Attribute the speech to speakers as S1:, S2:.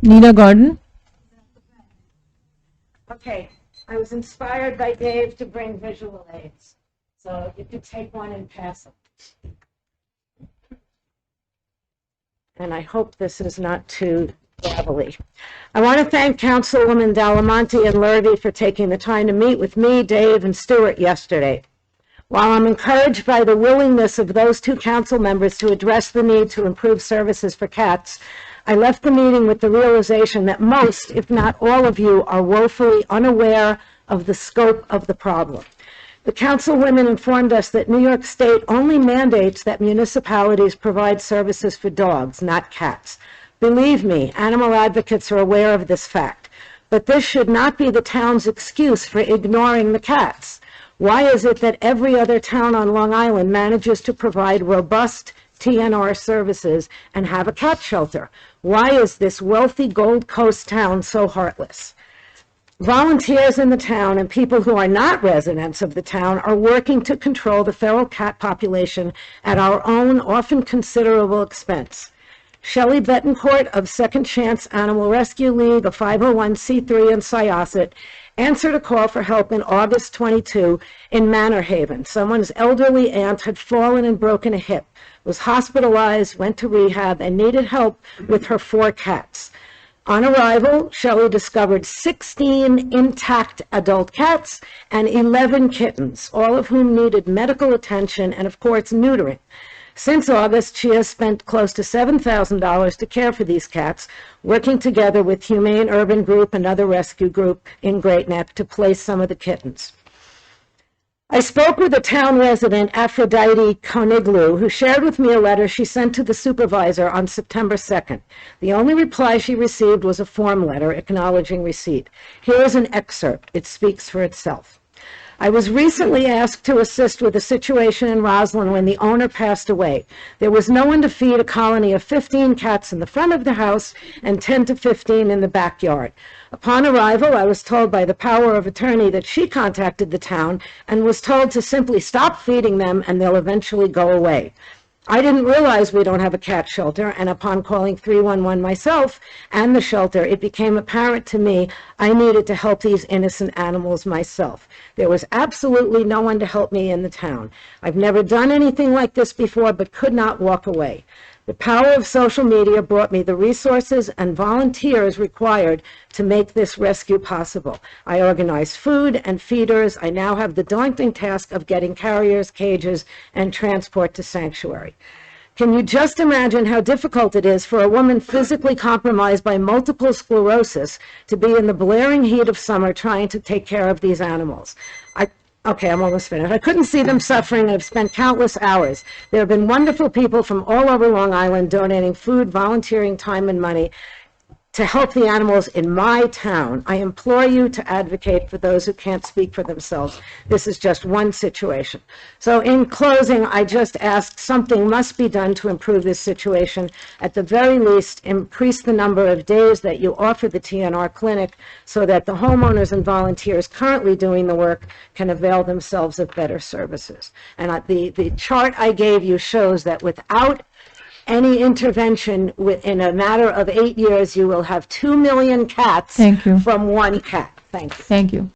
S1: Nina Gordon.
S2: Okay, I was inspired by Dave to bring visual aids. So you could take one and pass them. And I hope this is not too gravelly. I want to thank Councilwoman Delamonte and Lurvy for taking the time to meet with me, Dave, and Stuart yesterday. While I'm encouraged by the willingness of those two council members to address the need to improve services for cats, I left the meeting with the realization that most, if not all of you, are woefully unaware of the scope of the problem. The councilwomen informed us that New York State only mandates that municipalities provide services for dogs, not cats. Believe me, animal advocates are aware of this fact, but this should not be the town's excuse for ignoring the cats. Why is it that every other town on Long Island manages to provide robust TNR services and have a cat shelter? Why is this wealthy Gold Coast town so heartless? Volunteers in the town and people who are not residents of the town are working to control the feral cat population at our own, often considerable expense. Shelley Betancourt of Second Chance Animal Rescue League, a 501c3 in Syosset, answered a call for help in August 22 in Manor Haven. Someone's elderly aunt had fallen and broken a hip, was hospitalized, went to rehab, and needed help with her 4 cats. On arrival, Shelley discovered 16 intact adult cats and 11 kittens, all of whom needed medical attention and, of course, neutering. Since August, she has spent close to $7,000 to care for these cats, working together with Humane Urban Group, another rescue group in Great Neck, to place some of the kittens. I spoke with a town resident, Aphrodite Koniglu, who shared with me a letter she sent to the supervisor on September 2nd. The only reply she received was a form letter acknowledging receipt. Here is an excerpt. It speaks for itself. I was recently asked to assist with a situation in Roslyn when the owner passed away. There was no one to feed a colony of 15 cats in the front of the house and 10 to 15 in the backyard. Upon arrival, I was told by the power of attorney that she contacted the town and was told to simply stop feeding them and they'll eventually go away. I didn't realize we don't have a cat shelter, and upon calling 311 myself and the shelter, it became apparent to me I needed to help these innocent animals myself. There was absolutely no one to help me in the town. I've never done anything like this before, but could not walk away. The power of social media brought me the resources and volunteers required to make this rescue possible. I organized food and feeders. I now have the daunting task of getting carriers, cages, and transport to sanctuary. Can you just imagine how difficult it is for a woman physically compromised by multiple sclerosis to be in the blaring heat of summer trying to take care of these animals? Okay, I'm almost finished. I couldn't see them suffering and have spent countless hours. There have been wonderful people from all over Long Island donating food, volunteering time and money to help the animals in my town. I implore you to advocate for those who can't speak for themselves. This is just one situation. So in closing, I just ask something must be done to improve this situation. At the very least, increase the number of days that you offer the TNR clinic so that the homeowners and volunteers currently doing the work can avail themselves of better services. And the chart I gave you shows that without any intervention in a matter of 8 years, you will have 2 million cats
S1: Thank you.
S2: from one cat. Thank you.
S1: Thank you.